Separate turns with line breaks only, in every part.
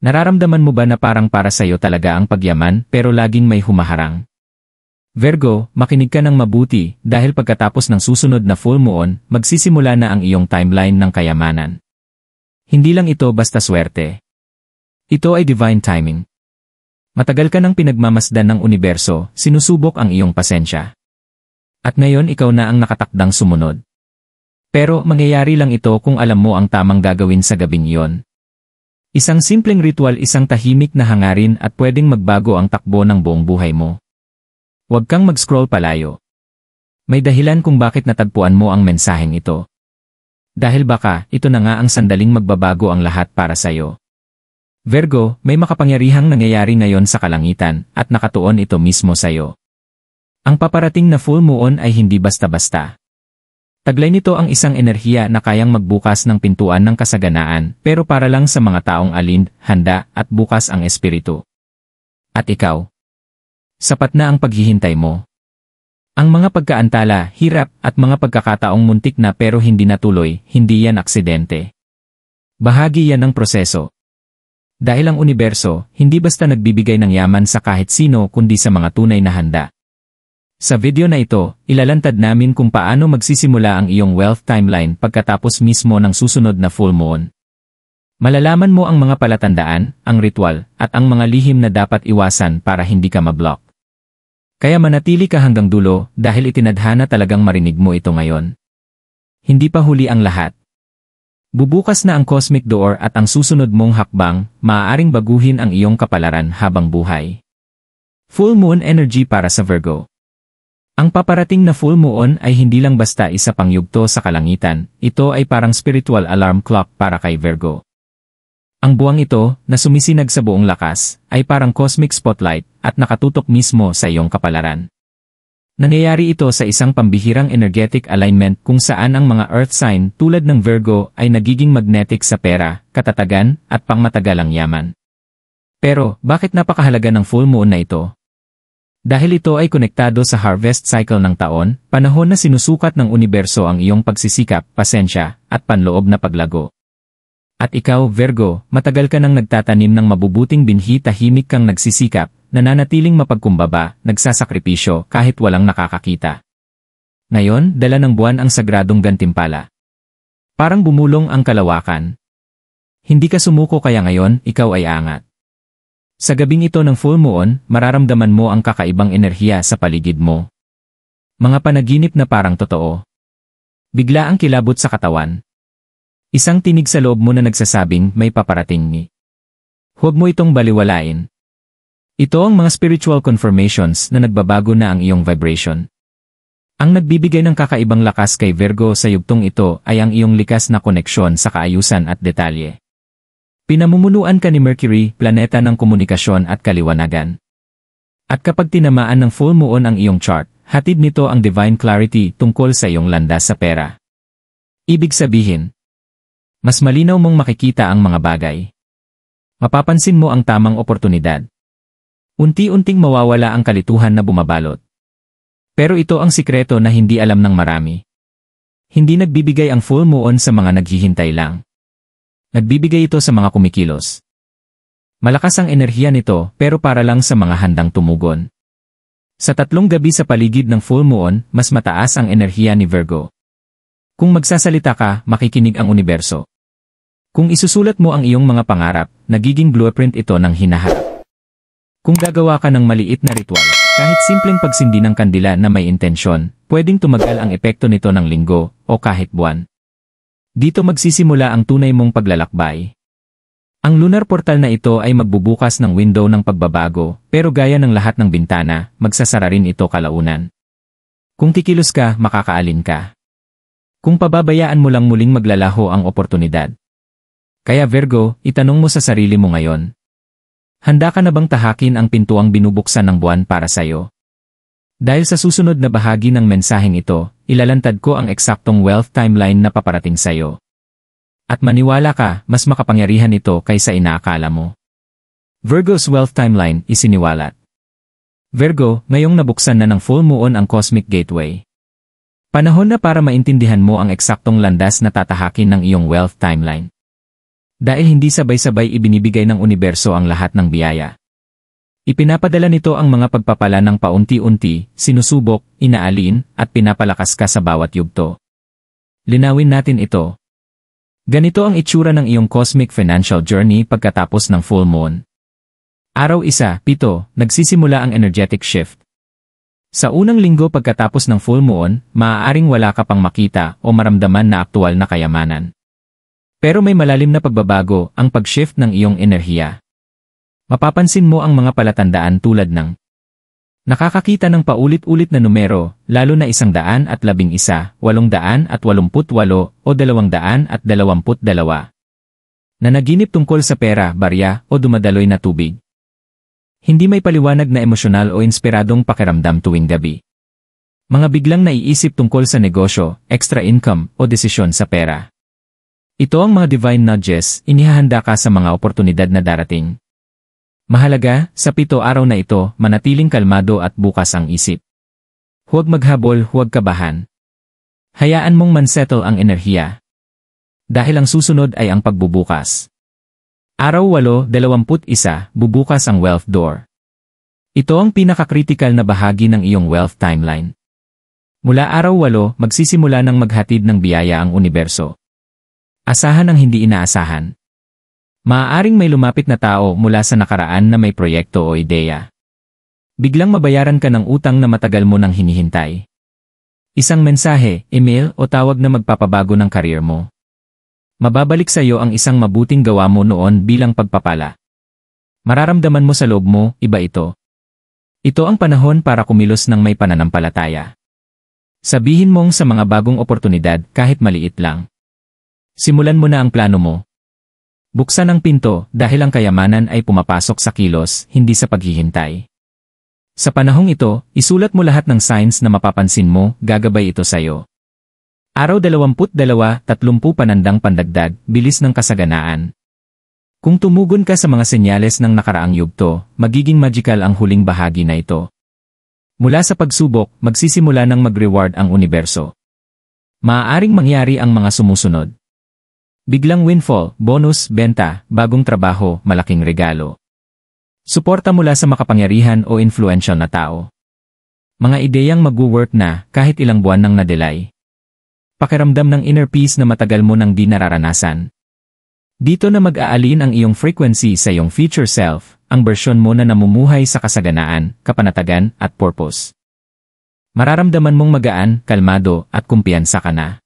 Nararamdaman mo ba na parang para sa'yo talaga ang pagyaman pero laging may humaharang? Virgo, makinig ka ng mabuti dahil pagkatapos ng susunod na full moon, magsisimula na ang iyong timeline ng kayamanan. Hindi lang ito basta swerte. Ito ay divine timing. Matagal ka nang pinagmamasdan ng universo, sinusubok ang iyong pasensya. At ngayon ikaw na ang nakatakdang sumunod. Pero mangyayari lang ito kung alam mo ang tamang gagawin sa gabing iyon. Isang simpleng ritual, isang tahimik na hangarin at pwedeng magbago ang takbo ng buong buhay mo. Huwag kang mag-scroll palayo. May dahilan kung bakit natagpuan mo ang mensaheng ito. Dahil baka, ito na nga ang sandaling magbabago ang lahat para sa'yo. Virgo, may makapangyarihang nangyayari ngayon sa kalangitan, at nakatuon ito mismo sa'yo. Ang paparating na full moon ay hindi basta-basta. Taglay nito ang isang enerhiya na kayang magbukas ng pintuan ng kasaganaan, pero para lang sa mga taong alind, handa, at bukas ang espiritu. At ikaw? Sapat na ang paghihintay mo. Ang mga pagkaantala, hirap, at mga pagkakataong muntik na pero hindi natuloy, hindi yan aksidente. Bahagi yan ng proseso. Dahil ang universo, hindi basta nagbibigay ng yaman sa kahit sino kundi sa mga tunay na handa. Sa video na ito, ilalantad namin kung paano magsisimula ang iyong wealth timeline pagkatapos mismo ng susunod na full moon. Malalaman mo ang mga palatandaan, ang ritual, at ang mga lihim na dapat iwasan para hindi ka mablock. Kaya manatili ka hanggang dulo dahil itinadhana talagang marinig mo ito ngayon. Hindi pa huli ang lahat. Bubukas na ang cosmic door at ang susunod mong hakbang, maaaring baguhin ang iyong kapalaran habang buhay. Full moon energy para sa Virgo. Ang paparating na full moon ay hindi lang basta isa pang yugto sa kalangitan, ito ay parang spiritual alarm clock para kay Virgo. Ang buwang ito, na sumisinag sa buong lakas, ay parang cosmic spotlight at nakatutok mismo sa iyong kapalaran. Nangyayari ito sa isang pambihirang energetic alignment kung saan ang mga earth sign tulad ng Virgo ay nagiging magnetic sa pera, katatagan, at pangmatagalang yaman. Pero, bakit napakahalaga ng full moon na ito? Dahil ito ay konektado sa harvest cycle ng taon, panahon na sinusukat ng universo ang iyong pagsisikap, pasensya, at panloob na paglago. At ikaw, Virgo, matagal ka nang nagtatanim ng mabubuting binhi, tahimik kang nagsisikap, nananatiling mapagkumbaba, nagsasakripisyo kahit walang nakakakita. Ngayon, dala ng buwan ang sagradong gantimpala. Parang bumulong ang kalawakan. Hindi ka sumuko kaya ngayon, ikaw ay angat. Sa gabing ito ng full moon, mararamdaman mo ang kakaibang enerhiya sa paligid mo. Mga panaginip na parang totoo. Bigla ang kilabot sa katawan. Isang tinig sa loob mo na nagsasabing may paparating ni. Huwag mo itong baliwalain. Ito ang mga spiritual confirmations na nagbabago na ang iyong vibration. Ang nagbibigay ng kakaibang lakas kay Virgo sa yugtong ito ay ang iyong likas na koneksyon sa kaayusan at detalye. Pinamumunuan ka ni Mercury, planeta ng komunikasyon at kaliwanagan. At kapag tinamaan ng full moon ang iyong chart, hatid nito ang divine clarity tungkol sa iyong landas sa pera. Ibig sabihin, mas malinaw mong makikita ang mga bagay. Mapapansin mo ang tamang oportunidad. Unti-unting mawawala ang kalituhan na bumabalot. Pero ito ang sikreto na hindi alam ng marami. Hindi nagbibigay ang full moon sa mga naghihintay lang. Nagbibigay ito sa mga kumikilos. Malakas ang enerhiya nito pero para lang sa mga handang tumugon. Sa 3 gabi sa paligid ng full moon, mas mataas ang enerhiya ni Virgo. Kung magsasalita ka, makikinig ang universo. Kung isusulat mo ang iyong mga pangarap, nagiging blueprint ito ng hinaharap. Kung gagawa ka ng maliit na ritual, kahit simpleng pagsindi ng kandila na may intensyon, pwedeng tumagal ang epekto nito ng linggo o kahit buwan. Dito magsisimula ang tunay mong paglalakbay. Ang lunar portal na ito ay magbubukas ng window ng pagbabago, pero gaya ng lahat ng bintana, magsasara rin ito kalaunan. Kung kikilos ka, makakaalin ka. Kung pababayaan mo lang muling maglalaho ang oportunidad. Kaya Virgo, itanong mo sa sarili mo ngayon. Handa ka na bang tahakin ang pintuang binubuksan ng buwan para sa'yo? Dahil sa susunod na bahagi ng mensaheng ito, ilalantad ko ang eksaktong wealth timeline na paparating sa'yo. At maniwala ka, mas makapangyarihan ito kaysa inaakala mo. Virgo's wealth timeline isiniwalat. Virgo, ngayong nabuksan na ng full moon ang cosmic gateway. Panahon na para maintindihan mo ang eksaktong landas na tatahakin ng iyong wealth timeline. Dahil hindi sabay-sabay ibinibigay ng universo ang lahat ng biyaya. Ipinapadala nito ang mga pagpapala ng paunti-unti, sinusubok, inaalin, at pinapalakas ka sa bawat yugto. Linawin natin ito. Ganito ang itsura ng iyong cosmic financial journey pagkatapos ng full moon. Araw 1, 7, nagsisimula ang energetic shift. Sa unang linggo pagkatapos ng full moon, maaaring wala ka pang makita o maramdaman na aktual na kayamanan. Pero may malalim na pagbabago ang pag-shift ng iyong enerhiya. Mapapansin mo ang mga palatandaan tulad ng nakakakita ng paulit-ulit na numero, lalo na 111, 888 o 222. Nanaginip tungkol sa pera, barya o dumadaloy na tubig. Hindi may paliwanag na emosyonal o inspiradong pakiramdam tuwing gabi. Mga biglang naiisip tungkol sa negosyo, extra income o desisyon sa pera. Ito ang mga divine nudges, inihahanda ka sa mga oportunidad na darating. Mahalaga, sa 7 araw na ito, manatiling kalmado at bukas ang isip. Huwag maghabol, huwag kabahan. Hayaan mong mansettle ang enerhiya. Dahil ang susunod ay ang pagbubukas. Araw 8, 21, bubukas ang wealth door. Ito ang pinaka-critical na bahagi ng iyong wealth timeline. Mula araw 8, magsisimula ng maghatid ng biyaya ang universo. Asahan ang hindi inaasahan. Maaaring may lumapit na tao mula sa nakaraan na may proyekto o ideya. Biglang mabayaran ka ng utang na matagal mo nang hinihintay. Isang mensahe, email o tawag na magpapabago ng career mo. Mababalik sa iyo ang isang mabuting gawa mo noon bilang pagpapala. Mararamdaman mo sa loob mo, iba ito. Ito ang panahon para kumilos ng may pananampalataya. Sabihin mong sa mga bagong oportunidad kahit maliit lang. Simulan mo na ang plano mo. Buksan ang pinto dahil ang kayamanan ay pumapasok sa kilos, hindi sa paghihintay. Sa panahong ito, isulat mo lahat ng signs na mapapansin mo, gagabay ito sa iyo. Araw 22, 30 panandang pandagdag, bilis ng kasaganaan. Kung tumugon ka sa mga senyales ng nakaraang yugto, magiging magical ang huling bahagi na ito. Mula sa pagsubok, magsisimula ng mag-reward ang universo. Maaaring mangyari ang mga sumusunod. Biglang windfall, bonus, benta, bagong trabaho, malaking regalo. Suporta mula sa makapangyarihan o influential na tao. Mga ideyang mag-work na kahit ilang buwan nang na-delay. Pakiramdam ng inner peace na matagal mo nang di nararanasan. Dito na mag-aalin ang iyong frequency sa iyong future self, ang bersyon mo na namumuhay sa kasaganaan, kapanatagan, at purpose. Mararamdaman mong magaan, kalmado, at kumpiyansa ka na.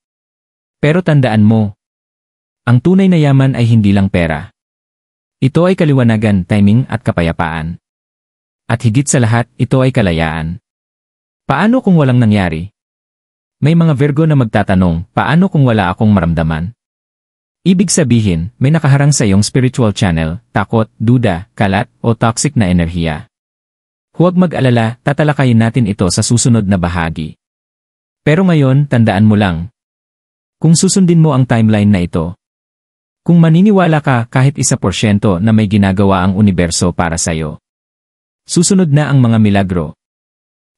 Pero tandaan mo, ang tunay na yaman ay hindi lang pera. Ito ay kaliwanagan, timing at kapayapaan. At higit sa lahat, ito ay kalayaan. Paano kung walang nangyari? May mga Virgo na magtatanong, paano kung wala akong maramdaman? Ibig sabihin, may nakaharang sa iyong spiritual channel, takot, duda, kalat, o toxic na enerhiya. Huwag mag-alala, tatalakayin natin ito sa susunod na bahagi. Pero ngayon, tandaan mo lang. Kung susundin mo ang timeline na ito, kung maniniwala ka kahit 1% na may ginagawa ang universo para sa iyo, susunod na ang mga milagro.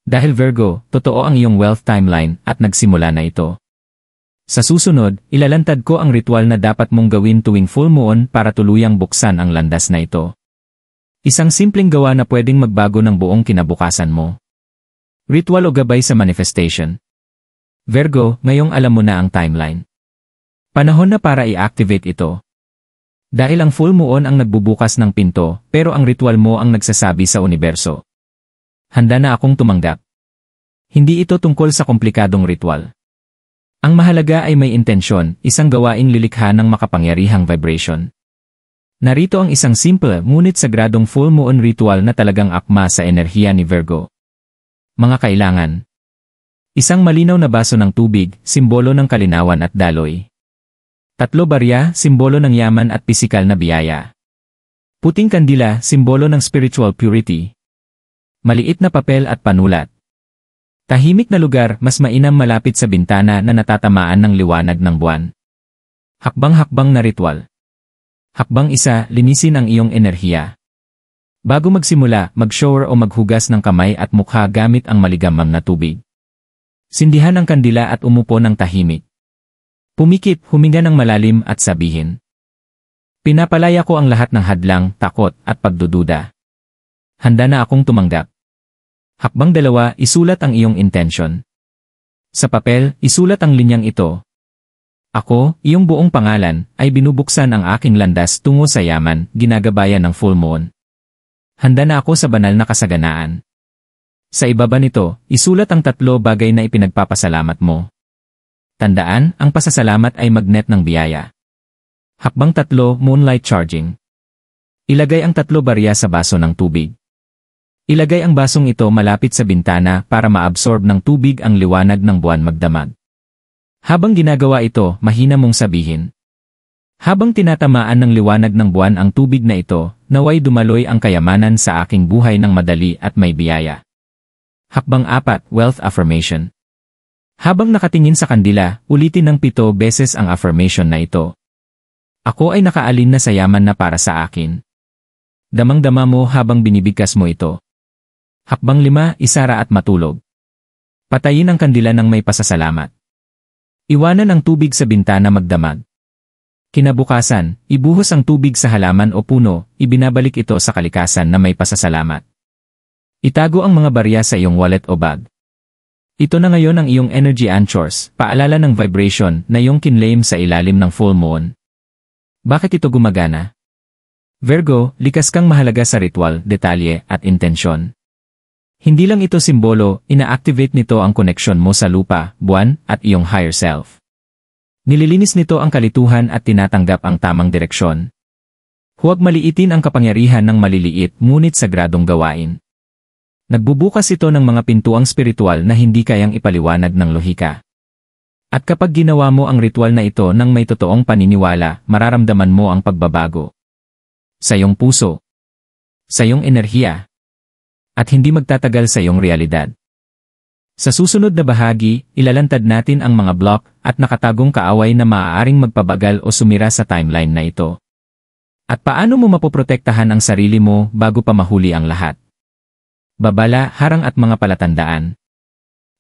Dahil Virgo, totoo ang iyong wealth timeline at nagsimula na ito. Sa susunod, ilalantad ko ang ritual na dapat mong gawin tuwing full moon para tuluyang buksan ang landas na ito. Isang simpleng gawa na pwedeng magbago ng buong kinabukasan mo. Ritual o gabay sa manifestation. Virgo, ngayong alam mo na ang timeline. Panahon na para i-activate ito. Dahil ang full moon ang nagbubukas ng pinto, pero ang ritual mo ang nagsasabi sa universo. Handa na akong tumanggap. Hindi ito tungkol sa komplikadong ritual. Ang mahalaga ay may intensyon, isang gawaing lilikha ng makapangyarihang vibration. Narito ang isang simple ngunit sagradong full moon ritual na talagang akma sa enerhiya ni Virgo. Mga kailangan. Isang malinaw na baso ng tubig, simbolo ng kalinawan at daloy. 3 barya, simbolo ng yaman at pisikal na biyaya. Puting kandila, simbolo ng spiritual purity. Maliit na papel at panulat. Tahimik na lugar, mas mainam malapit sa bintana na natatamaan ng liwanag ng buwan. Hakbang-hakbang na ritual. Hakbang 1, linisin ang iyong enerhiya. Bago magsimula, mag-shower o maghugas ng kamay at mukha gamit ang maligamgam na tubig. Sindihan ang kandila at umupo ng tahimik. Pumikit, huminga ng malalim at sabihin. Pinapalaya ko ang lahat ng hadlang, takot, at pagdududa. Handa na akong tumanggap. Hakbang 2, isulat ang iyong intention. Sa papel, isulat ang linyang ito. Ako, iyong buong pangalan, ay binubuksan ang aking landas tungo sa yaman, ginagabayan ng full moon. Handa na ako sa banal na kasaganaan. Sa ibaba nito, isulat ang 3 bagay na ipinagpapasalamat mo. Tandaan, ang pasasalamat ay magnet ng biyaya. Hakbang 3, moonlight charging. Ilagay ang 3 barya sa baso ng tubig. Ilagay ang basong ito malapit sa bintana para maabsorb ng tubig ang liwanag ng buwan magdamag. Habang ginagawa ito, mahina mong sabihin. Habang tinatamaan ng liwanag ng buwan ang tubig na ito, naway dumaloy ang kayamanan sa aking buhay ng madali at may biyaya. Hakbang 4, wealth affirmation. Habang nakatingin sa kandila, ulitin ng 7 beses ang affirmation na ito. Ako ay nakaalin na sa yaman na para sa akin. Damang-dama mo habang binibigkas mo ito. Hakbang 5, isara at matulog. Patayin ang kandila ng may pasasalamat. Iwanan ang tubig sa bintana magdamag. Kinabukasan, ibuhos ang tubig sa halaman o puno, ibinabalik ito sa kalikasan na may pasasalamat. Itago ang mga barya sa iyong wallet o bag. Ito na ngayon ang iyong energy anchors, paalala ng vibration na iyong kinlaim sa ilalim ng full moon. Bakit ito gumagana? Virgo, likas kang mahalaga sa ritual, detalye, at intensyon. Hindi lang ito simbolo, ina-activate nito ang koneksyon mo sa lupa, buwan, at iyong higher self. Nililinis nito ang kalituhan at tinatanggap ang tamang direksyon. Huwag maliitin ang kapangyarihan ng maliliit ngunit sagradong gawain. Nagbubukas ito ng mga pintuang spiritual na hindi kayang ipaliwanag ng lohika. At kapag ginawa mo ang ritual na ito ng may totoong paniniwala, mararamdaman mo ang pagbabago. Sa iyong puso. Sa iyong enerhiya. At hindi magtatagal sa iyong realidad. Sa susunod na bahagi, ilalantad natin ang mga block at nakatagong kaaway na maaaring magpabagal o sumira sa timeline na ito. At paano mo mapoprotektahan ang sarili mo bago pa mahuli ang lahat. Babala, harang at mga palatandaan.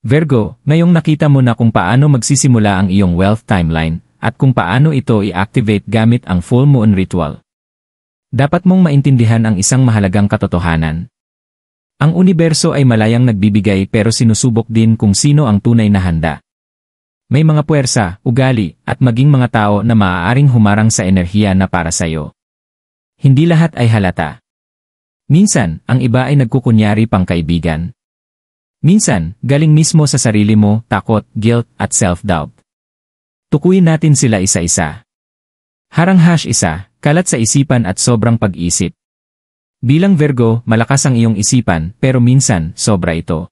Virgo, ngayong nakita mo na kung paano magsisimula ang iyong wealth timeline at kung paano ito i-activate gamit ang full moon ritual. Dapat mong maintindihan ang isang mahalagang katotohanan. Ang universo ay malayang nagbibigay pero sinusubok din kung sino ang tunay na handa. May mga puwersa, ugali, at maging mga tao na maaaring humarang sa enerhiya na para sa iyo. Hindi lahat ay halata. Minsan, ang iba ay nagkukunyari pang kaibigan. Minsan, galing mismo sa sarili mo, takot, guilt, at self-doubt. Tukuyin natin sila isa-isa. Harang #1, kalat sa isipan at sobrang pag-isip. Bilang Virgo, malakas ang iyong isipan, pero minsan, sobra ito.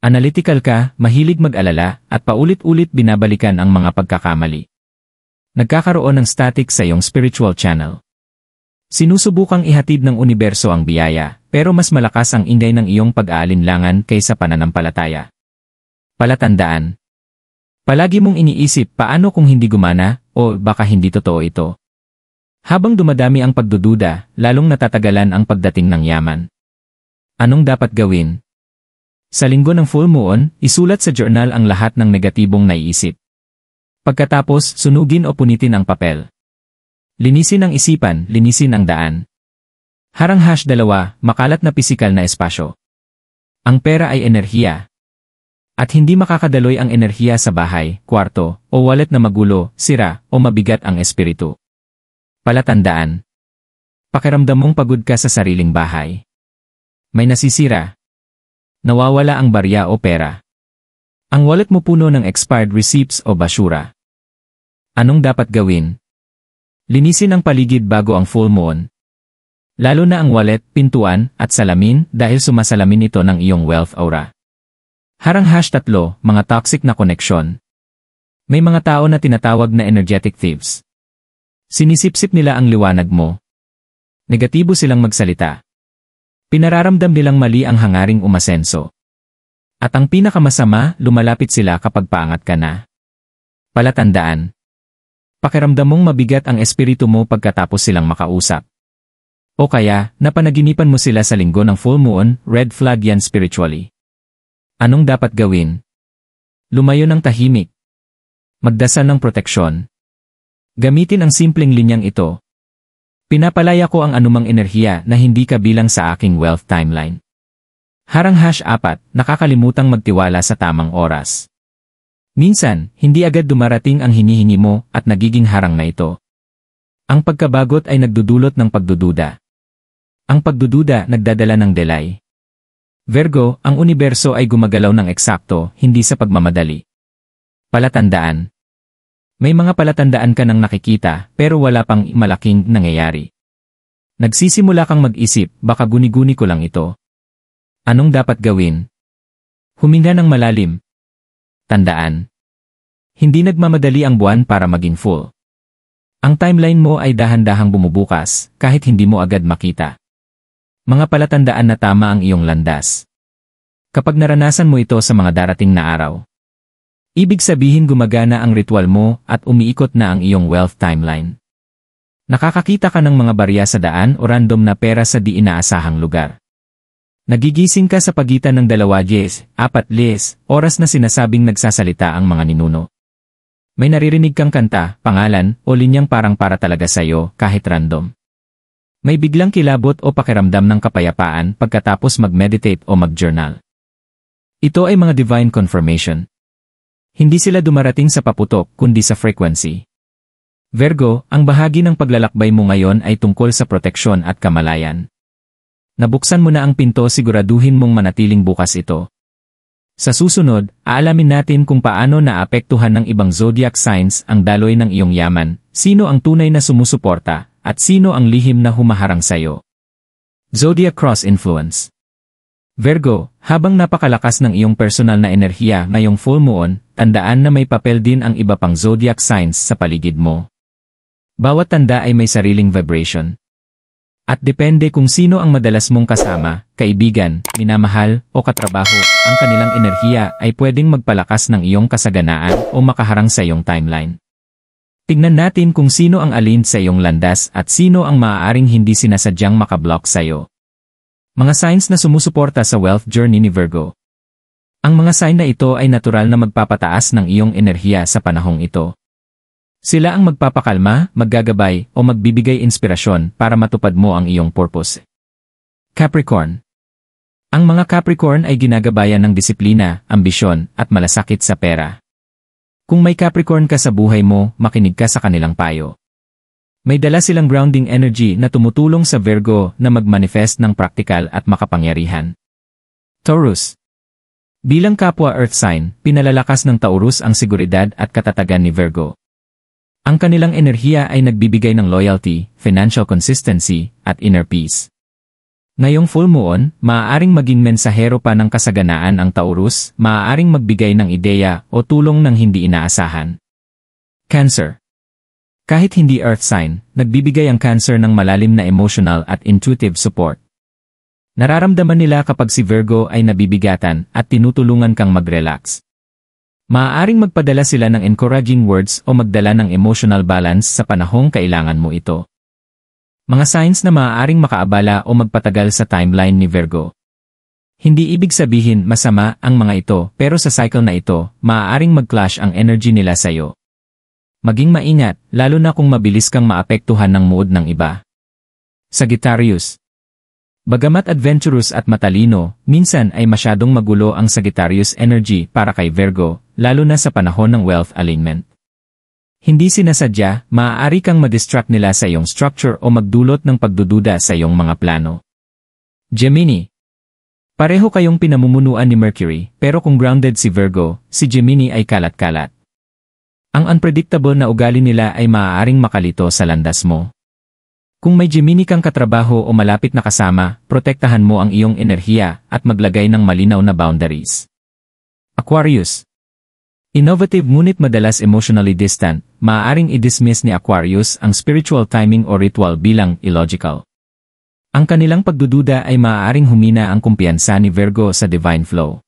Analytical ka, mahilig mag-alala, at paulit-ulit binabalikan ang mga pagkakamali. Nagkakaroon ng static sa iyong spiritual channel. Sinusubukang ihatid ng universo ang biyaya, pero mas malakas ang ingay ng iyong pag-aalinlangan kaysa pananampalataya. Palatandaan. Palagi mong iniisip paano kung hindi gumana, o baka hindi totoo ito. Habang dumadami ang pagdududa, lalong natatagalan ang pagdating ng yaman. Anong dapat gawin? Sa linggo ng full moon, isulat sa journal ang lahat ng negatibong naiisip. Pagkatapos, sunugin o punitin ang papel. Linisin ang isipan, linisin ang daan. Harang #2, makalat na pisikal na espasyo. Ang pera ay enerhiya. At hindi makakadaloy ang enerhiya sa bahay, kwarto, o wallet na magulo, sira, o mabigat ang espiritu. Palatandaan. Pakiramdam mong pagod ka sa sariling bahay. May nasisira. Nawawala ang barya o pera. Ang wallet mo puno ng expired receipts o basura. Anong dapat gawin? Linisin ang paligid bago ang full moon. Lalo na ang wallet, pintuan, at salamin dahil sumasalamin ito ng iyong wealth aura. Harang #3, mga toxic na koneksyon. May mga tao na tinatawag na energetic thieves. Sinisipsip nila ang liwanag mo. Negatibo silang magsalita. Pinararamdam nilang mali ang hangaring umasenso. At ang pinakamasama, lumalapit sila kapag paangat ka na. Palatandaan. Pakiramdam mong mabigat ang espiritu mo pagkatapos silang makausap. O kaya, napanaginipan mo sila sa linggo ng full moon, red flag yan spiritually. Anong dapat gawin? Lumayo ng tahimik. Magdasal ng proteksyon. Gamitin ang simpleng linyang ito. Pinapalaya ko ang anumang enerhiya na hindi kabilang sa aking wealth timeline. Harang #4, nakakalimutang magtiwala sa tamang oras. Minsan, hindi agad dumarating ang hinihingi mo at nagiging harang na ito. Ang pagkabagot ay nagdudulot ng pagdududa. Ang pagdududa nagdadala ng delay. Virgo, ang universo ay gumagalaw ng eksakto, hindi sa pagmamadali. Palatandaan. May mga palatandaan ka nang nakikita pero wala pang malaking nangyayari. Nagsisimula kang mag-isip, baka guni-guni ko lang ito. Anong dapat gawin? Huminga ng malalim. Tandaan. Hindi nagmamadali ang buwan para maging full. Ang timeline mo ay dahan-dahang bumubukas kahit hindi mo agad makita. Mga palatandaan na tama ang iyong landas. Kapag naranasan mo ito sa mga darating na araw, ibig sabihin gumagana ang ritual mo at umiikot na ang iyong wealth timeline. Nakakakita ka ng mga barya sa daan o random na pera sa di inaasahang lugar. Nagigising ka sa pagitan ng 2-4 oras na sinasabing nagsasalita ang mga ninuno. May naririnig kang kanta, pangalan, o linyang parang para talaga sa'yo kahit random. May biglang kilabot o pakiramdam ng kapayapaan pagkatapos mag-meditate o mag-journal. Ito ay mga divine confirmation. Hindi sila dumarating sa paputok kundi sa frequency. Virgo, ang bahagi ng paglalakbay mo ngayon ay tungkol sa proteksyon at kamalayan. Nabuksan mo na ang pinto, siguraduhin mong manatiling bukas ito. Sa susunod, aalamin natin kung paano naapektuhan ng ibang zodiac signs ang daloy ng iyong yaman, sino ang tunay na sumusuporta, at sino ang lihim na humaharang sayo. Zodiac Cross Influence. Virgo, habang napakalakas ng iyong personal na enerhiya ngayong full moon, tandaan na may papel din ang iba pang zodiac signs sa paligid mo. Bawat tanda ay may sariling vibration. At depende kung sino ang madalas mong kasama, kaibigan, minamahal, o katrabaho, ang kanilang enerhiya ay pwedeng magpalakas ng iyong kasaganaan o makaharang sa iyong timeline. Tignan natin kung sino ang alin sa iyong landas at sino ang maaaring hindi sinasadyang makablock sa iyo. Mga signs na sumusuporta sa wealth journey ni Virgo. Ang mga sign na ito ay natural na magpapataas ng iyong enerhiya sa panahong ito. Sila ang magpapakalma, maggagabay, o magbibigay inspirasyon para matupad mo ang iyong purpose. Capricorn. Ang mga Capricorn ay ginagabayan ng disiplina, ambisyon, at malasakit sa pera. Kung may Capricorn ka sa buhay mo, makinig ka sa kanilang payo. May dala silang grounding energy na tumutulong sa Virgo na mag-manifest ng praktikal at makapangyarihan. Taurus. Bilang kapwa Earth sign, pinalalakas ng Taurus ang seguridad at katatagan ni Virgo. Ang kanilang enerhiya ay nagbibigay ng loyalty, financial consistency, at inner peace. Ngayong full moon, maaaring maging mensahero pa ng kasaganaan ang Taurus, maaaring magbigay ng ideya o tulong ng hindi inaasahan. Cancer. Kahit hindi Earth sign, nagbibigay ang Cancer ng malalim na emotional at intuitive support. Nararamdaman nila kapag si Virgo ay nabibigatan at tinutulungan kang mag-relax. Maaaring magpadala sila ng encouraging words o magdala ng emotional balance sa panahong kailangan mo ito. Mga signs na maaaring makaabala o magpatagal sa timeline ni Virgo. Hindi ibig sabihin masama ang mga ito, pero sa cycle na ito, maaaring mag-clash ang energy nila sa iyo. Maging maingat, lalo na kung mabilis kang maapektuhan ng mood ng iba. Sagittarius. Bagamat adventurous at matalino, minsan ay masyadong magulo ang Sagittarius energy para kay Virgo, lalo na sa panahon ng wealth alignment. Hindi sinasadya, maaari kang madistract nila sa iyong structure o magdulot ng pagdududa sa iyong mga plano. Gemini. Pareho kayong pinamumunuan ni Mercury, pero kung grounded si Virgo, si Gemini ay kalat-kalat. Ang unpredictable na ugali nila ay maaaring makalito sa landas mo. Kung may Gemini kang katrabaho o malapit na kasama, protektahan mo ang iyong enerhiya at maglagay ng malinaw na boundaries. Aquarius. Innovative ngunit madalas emotionally distant, maaaring i-dismiss ni Aquarius ang spiritual timing o ritual bilang illogical. Ang kanilang pagdududa ay maaaring humina ang kumpiyansa ni Virgo sa divine flow.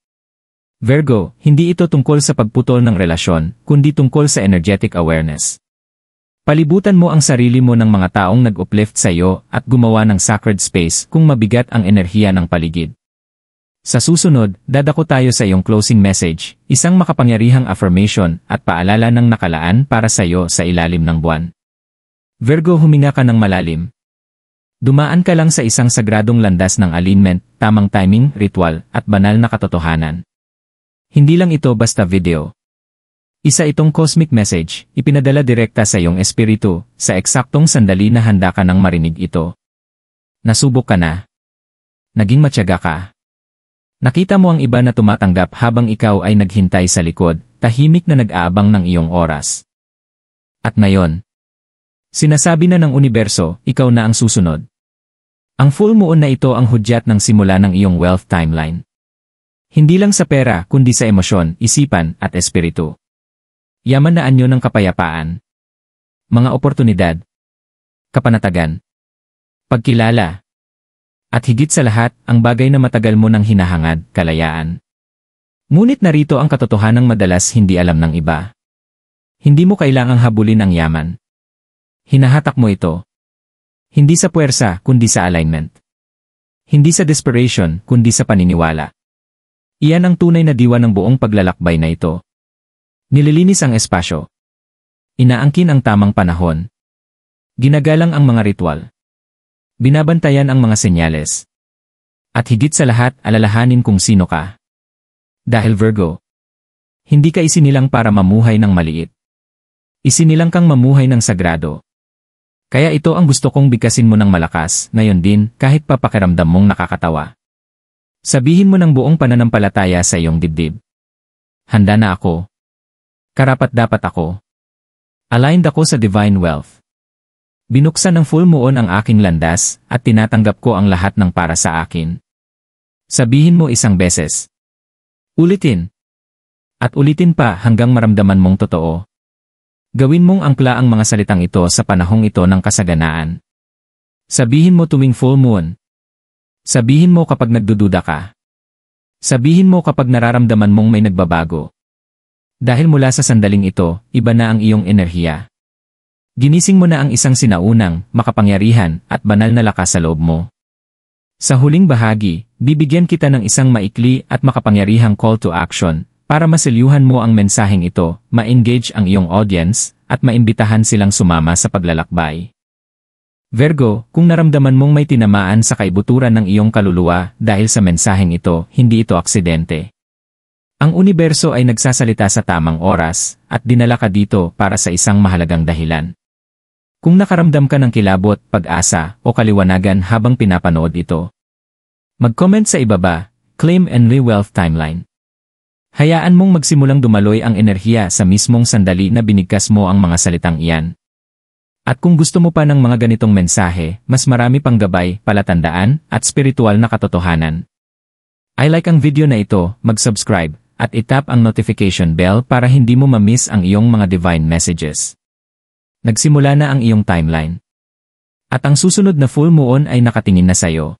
Virgo, hindi ito tungkol sa pagputol ng relasyon, kundi tungkol sa energetic awareness. Palibutan mo ang sarili mo ng mga taong nag-uplift sa iyo at gumawa ng sacred space kung mabigat ang enerhiya ng paligid. Sa susunod, dadako tayo sa iyong closing message, isang makapangyarihang affirmation at paalala ng nakalaan para sa iyo sa ilalim ng buwan. Virgo, huminga ka ng malalim. Dumaan ka lang sa isang sagradong landas ng alignment, tamang timing, ritual, at banal na katotohanan. Hindi lang ito basta video. Isa itong cosmic message, ipinadala direkta sa iyong espiritu, sa eksaktong sandali na handa ka nang marinig ito. Nasubok ka na. Naging matyaga ka. Nakita mo ang iba na tumatanggap habang ikaw ay naghintay sa likod, tahimik na nag-aabang ng iyong oras. At ngayon, sinasabi na ng universo, ikaw na ang susunod. Ang full moon na ito ang hudyat ng simula ng iyong wealth timeline. Hindi lang sa pera kundi sa emosyon, isipan, at espiritu. Yaman na anyo ng kapayapaan. Mga oportunidad. Kapanatagan. Pagkilala. At higit sa lahat, ang bagay na matagal mo nang hinahangad, kalayaan. Ngunit narito ang katotohanang madalas hindi alam ng iba. Hindi mo kailangang habulin ang yaman. Hinahatak mo ito. Hindi sa puwersa, kundi sa alignment. Hindi sa desperation, kundi sa paniniwala. Iyan ang tunay na diwa ng buong paglalakbay na ito. Nililinis ang espasyo. Inaangkin ang tamang panahon. Ginagalang ang mga ritual. Binabantayan ang mga senyales. At higit sa lahat, alalahanin kung sino ka. Dahil Virgo, hindi ka isinilang para mamuhay ng maliit. Isinilang kang mamuhay ng sagrado. Kaya ito ang gusto kong bigkasin mo ng malakas, ngayon din, kahit pa pakiramdam mong nakakatawa. Sabihin mo ng buong pananampalataya sa iyong dibdib. Handa na ako. Karapat-dapat ako. Aligned ako sa divine wealth. Binuksan ng full moon ang aking landas, at tinatanggap ko ang lahat ng para sa akin. Sabihin mo isang beses. Ulitin. At ulitin pa hanggang maramdaman mong totoo. Gawin mong angkla ang mga salitang ito sa panahong ito ng kasaganaan. Sabihin mo tuwing full moon. Sabihin mo kapag nagdududa ka. Sabihin mo kapag nararamdaman mong may nagbabago. Dahil mula sa sandaling ito, iba na ang iyong enerhiya. Ginising mo na ang isang sinaunang, makapangyarihan, at banal na lakas sa loob mo. Sa huling bahagi, bibigyan kita ng isang maikli at makapangyarihang call to action, para maselyuhan mo ang mensaheng ito, ma-engage ang iyong audience, at maimbitahan silang sumama sa paglalakbay. Virgo, kung naramdaman mong may tinamaan sa kaibuturan ng iyong kaluluwa dahil sa mensaheng ito, hindi ito aksidente. Ang universo ay nagsasalita sa tamang oras, at dinala ka dito para sa isang mahalagang dahilan. Kung nakaramdam ka ng kilabot, pag-asa, o kaliwanagan habang pinapanood ito, mag-comment sa ibaba, claim Enly Wealth Timeline. Hayaan mong magsimulang dumaloy ang enerhiya sa mismong sandali na binigkas mo ang mga salitang iyan. At kung gusto mo pa ng mga ganitong mensahe, mas marami pang gabay, palatandaan, at spiritual na katotohanan. I-like ang video na ito, mag-subscribe, at itap ang notification bell para hindi mo ma-miss ang iyong mga divine messages. Nagsimula na ang iyong timeline. At ang susunod na full moon ay nakatingin na sayo.